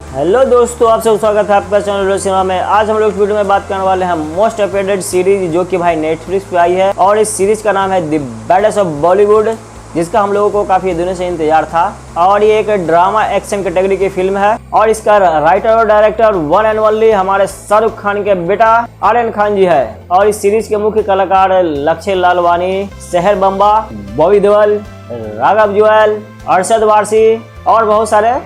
Hello दोस्तों, आप सब स्वागत है आपका चैनल सिनेमा में। आज हम लोग इस वीडियो में बात करने वाले हैं मोस्ट अवेटेड सीरीज जो कि भाई नेटफ्लिक्स पे आई है और इस सीरीज का नाम है द बैडेस्ट ऑफ बॉलीवुड, जिसका हम लोगों को काफी दिनों से इंतजार था। और ये एक ड्रामा एक्शन कैटेगरी की फिल्म है और इसका राइटर और डायरेक्टर वन एंड ओनली हमारे शाहरुख खान के बेटा आर्यन खान जी है। और इस सीरीज के मुख्य कलाकार लक्ष्य लालवानी, सेहर बम्बा, बॉबी देओल, राघव जुएल, अरशद वारसी और बहुत सारे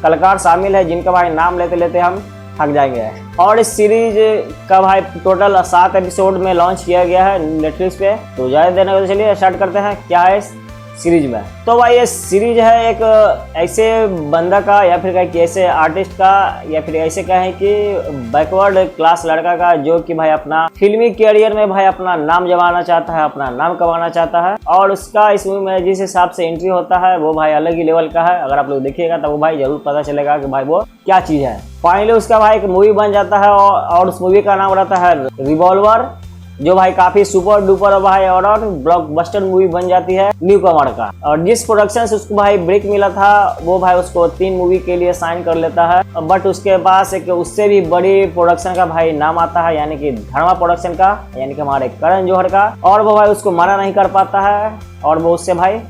कलाकार शामिल है, जिनका भाई नाम लेते लेते हम थक जाएंगे। और इस सीरीज का भाई टोटल 7 एपिसोड में लॉन्च किया गया है नेटफ्लिक्स पे। तो ज़्यादा देने को चलिए स्टार्ट करते हैं क्या है इस सीरीज में। तो भाई ये सीरीज है एक ऐसे बंदा का या फिर कहें कि ऐसे आर्टिस्ट का या फिर ऐसे कहें कि बैकवर्ड क्लास लड़का का, जो कि भाई अपना फिल्मी कैरियर में भाई अपना नाम जमाना चाहता है, अपना नाम कमाना चाहता है। और उसका इस मूवी में जिस हिसाब से एंट्री होता है वो भाई अलग ही लेवल का है। अगर आप लोग देखिएगा तो वो भाई जरूर पता चलेगा कि भाई वो क्या चीज़ है। फाइनली उसका भाई एक मूवी बन जाता है और उस मूवी का नाम रहता है रिवॉल्वर, जो भाई काफी सुपर डुपर भाई और ब्लॉकबस्टर मूवी बन जाती है न्यू कमर का। और जिस प्रोडक्शन से उसको भाई ब्रेक मिला था वो भाई उसको 3 मूवी के लिए साइन कर लेता है। बट उसके पास एक उससे भी बड़ी प्रोडक्शन का भाई नाम आता है, यानी कि धर्मा प्रोडक्शन का, यानी कि हमारे करण जौहर का। और वो भाई उसको मना नहीं कर पाता है और वो उससे भाई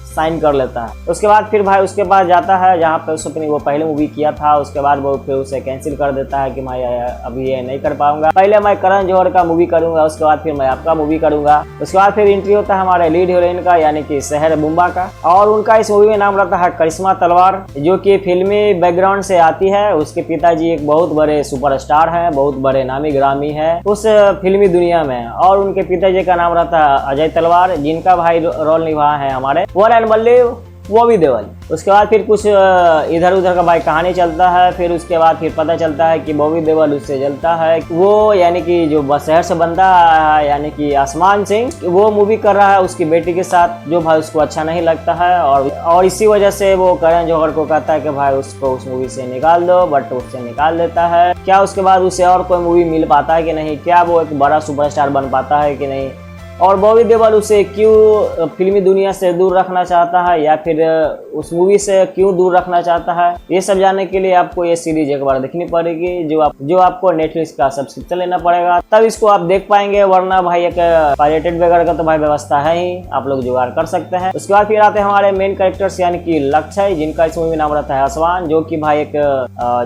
साइन कर लेता है। उसके बाद फिर भाई उसके पास जाता है जहाँ पे उसने वो पहले मूवी किया था। उसके बाद वो फिर उसे कैंसिल कर देता है कि मैं अभी ये नहीं कर पाऊंगा, पहले मैं करण जौहर का मूवी करूंगा, उसके बाद फिर मैं आपका मूवी करूंगा। उसके बाद फिर एंट्री होता है हमारे लीड हीरोइन का, यानी कि सेहर बुम्बा का। और उनका इस मूवी में नाम रहता है करिश्मा तलवार, जो कि फिल्मी बैकग्राउंड से आती है। उसके पिताजी एक बहुत बड़े सुपरस्टार हैं, बहुत बड़े नामी ग्रामी है उस फिल्मी दुनिया में। और उनके पिताजी का नाम रहता है अजय तलवार, जिनका भाई रोल निभाया है हमारे वन एंड बॉबी देओल। उसके बाद फिर कुछ इधर उधर का भाई कहानी चलता है। फिर उसके बाद फिर पता चलता है कि बॉबी देओल उससे जलता है। वो यानी कि जो शहर से बंदा है, यानी कि आसमान सिंह, वो मूवी कर रहा है उसकी बेटी के साथ, जो भाई उसको अच्छा नहीं लगता है। और इसी वजह से वो करण जौहर को कहता है कि भाई उसको उस मूवी से निकाल दो, बट उससे निकाल देता है। क्या उसके बाद उसे और कोई मूवी मिल पाता है कि नहीं, क्या वो एक बड़ा सुपरस्टार बन पाता है कि नहीं, और बॉबी देओल उसे क्यों फिल्मी दुनिया से दूर रखना चाहता है या फिर उस मूवी से क्यों दूर रखना चाहता है, ये सब जानने के लिए आपको ये सीरीज एक बार देखनी पड़ेगी, जो आपको नेटफ्लिक्स का सब्सक्रिप्शन लेना पड़ेगा, तब इसको आप देख पाएंगे। वरना भाई एक पायरेटेड वगैरह का तो भाई व्यवस्था है ही, आप लोग जुगाड़ कर सकते हैं। उसके बाद फिर आते हैं हमारे मेन कैरेक्टर्स, यानी कि लक्ष्य, जिनका इस मूवी में नाम रहता है आसमान, जो कि भाई एक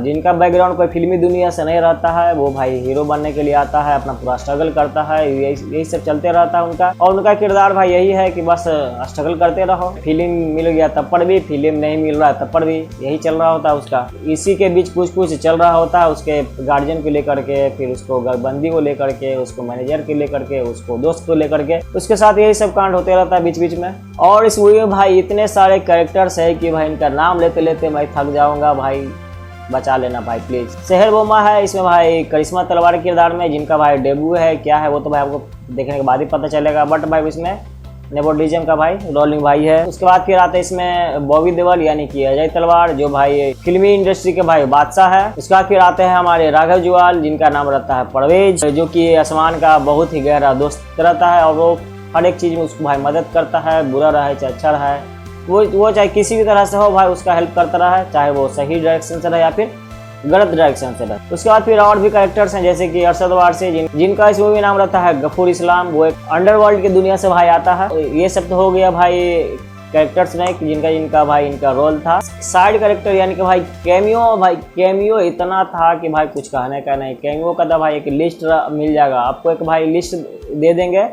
जिनका बैकग्राउंड कोई फिल्मी दुनिया से नहीं रहता है। वो भाई हीरो बनने के लिए आता है, अपना पूरा स्ट्रगल करता है, यही सब चलते रहता है उनका। और उनका किरदार भाई यही है कि बस स्ट्रगल करते रहो, फिल्म मिल गया तब पर भी, फिल्म नहीं मिल रहा है तब पर भी, यही चल रहा होता है उसका। इसी के बीच कुछ कुछ चल रहा होता है उसके गार्जियन को लेकर के, फिर उसको घरबंदी को लेकर के, उसको मैनेजर को लेकर के, उसको दोस्त को लेकर के, उसके साथ यही सब कांड होते रहता है बीच बीच में। और इस मूवी में भाई इतने सारे कैरेक्टर्स है कि भाई इनका नाम लेते लेते मैं थक जाऊंगा, भाई बचा लेना भाई प्लीज। सेहर बुम्बा है इसमें भाई करिश्मा तलवार के किरदार में, जिनका भाई डेब्यू है, क्या है वो तो भाई आपको देखने के बाद ही पता चलेगा। बट भाई इसमें नेपोटिज्म का भाई रोलिंग भाई है। उसके बाद फिर आते हैं इसमें बॉबी देओल, यानी कि अजय तलवार, जो भाई फिल्मी इंडस्ट्री के भाई बादशाह है। उसके बाद फिर आते हैं हमारे राघव जुएल, जिनका नाम रहता है परवेज, जो कि आसमान का बहुत ही गहरा दोस्त रहता है और वो हर एक चीज में उसको भाई मदद करता है, बुरा रहे चाहे अच्छा रहे, वो चाहे किसी भी तरह से हो भाई उसका हेल्प करता रहा है, चाहे वो सही डायरेक्शन से रहे या फिर गलत डायरेक्शन से रहे। उसके बाद फिर और भी कैरेक्टर्स हैं, जैसे कि अरशद वारसी, जिनका इस मूवी नाम रहता है गफूर इस्लाम। वो एक अंडरवर्ल्ड की दुनिया से भाई आता है। ये सब तो हो गया भाई कैरेक्टर्स में जिनका भाई इनका रोल था। साइड कैरेक्टर यानी कि भाई कैमियो इतना था कि भाई कुछ कहने का नहीं। कैमियो का तो भाई एक लिस्ट मिल जाएगा आपको, एक भाई लिस्ट दे देंगे,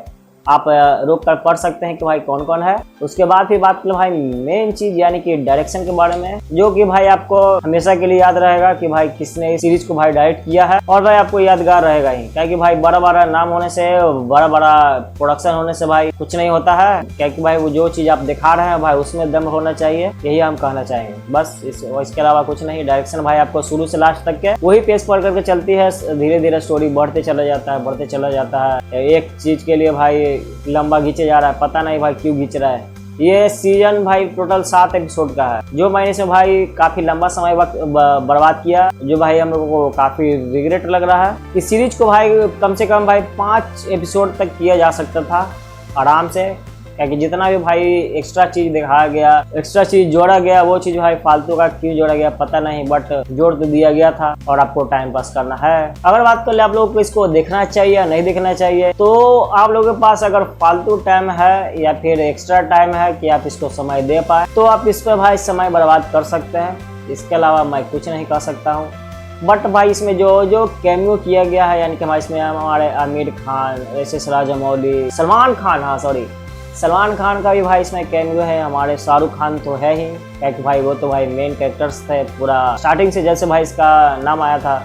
आप रोक कर पढ़ सकते हैं कि भाई कौन कौन है। उसके बाद फिर बात करें भाई मेन चीज यानी कि डायरेक्शन के बारे में, जो कि भाई आपको हमेशा के लिए याद रहेगा कि भाई किसने इस सीरीज को भाई डायरेक्ट किया है। और भाई आपको यादगार रहेगा ही, क्योंकि भाई बड़ा बड़ा नाम होने से, बड़ा बड़ा प्रोडक्शन होने से भाई कुछ नहीं होता है। क्योंकि भाई वो जो चीज आप दिखा रहे हैं भाई उसमें दम होना चाहिए, यही हम कहना चाहेंगे बस। इसके अलावा कुछ नहीं। डायरेक्शन भाई आपको शुरू से लास्ट तक के वही पेज पर करके चलती है, धीरे धीरे स्टोरी बढ़ते चला जाता है। एक चीज के लिए भाई लंबा खींचे जा रहा है, पता नहीं भाई क्यों खींच रहा है। ये सीजन भाई टोटल 7 एपिसोड का है, जो मैंने इसमें भाई काफी लंबा समय वक्त बर्बाद किया, जो भाई हम लोगों को काफी रिग्रेट लग रहा है। इस सीरीज को भाई कम से कम भाई 5 एपिसोड तक किया जा सकता था आराम से, क्योंकि जितना भी भाई एक्स्ट्रा चीज दिखाया गया, एक्स्ट्रा चीज जोड़ा गया, वो चीज भाई फालतू का क्यों जोड़ा गया पता नहीं, बट जोड़ तो दिया गया था और आपको टाइम पास करना है। अगर बात कर ले आप लोगों को इसको देखना चाहिए या नहीं देखना चाहिए, तो आप लोगों के पास अगर फालतू टाइम है या फिर एक्स्ट्रा टाइम है कि आप इसको समय दे पाए, तो आप इस पर भाई समय बर्बाद कर सकते हैं। इसके अलावा मैं कुछ नहीं कर सकता हूँ। बट भाई इसमें जो कैमियो किया गया है, यानी कि भाई इसमें हमारे आमिर खान, एस राजामौली, सलमान खान का भी भाई इसमें कैमियो है। हमारे शाहरुख खान तो है ही, क्योंकि भाई वो तो भाई मेन कैरेक्टर्स थे पूरा स्टार्टिंग से, जैसे भाई इसका नाम आया था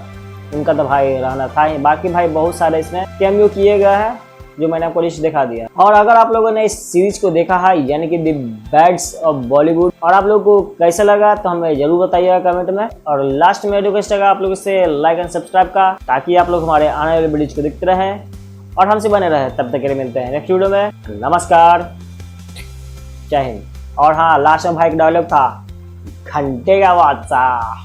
उनका तो भाई रहना था ही। बाकी भाई बहुत सारे इसमें कैमियो किए गए हैं जो मैंने आपको लिस्ट दिखा दिया। और अगर आप लोगों ने इस सीरीज को देखा है, यानी कि द बैड्स ऑफ बॉलीवुड, और आप लोगों को कैसा लगा तो हमें जरूर बताइएगा कमेंट में। और लास्ट में रिक्वेस्ट है आप लोगों से लाइक एंड सब्सक्राइब का, ताकि आप लोग हमारे आने वाले वीडियोज को देखते रहें और हमसे बने रहे। तब तक के लिए मिलते हैं नेक्स्ट वीडियो में। नमस्कार, जय हिंद। और हाँ, लास्ट में भाई एक डायलॉग था, घंटे का बादशाह।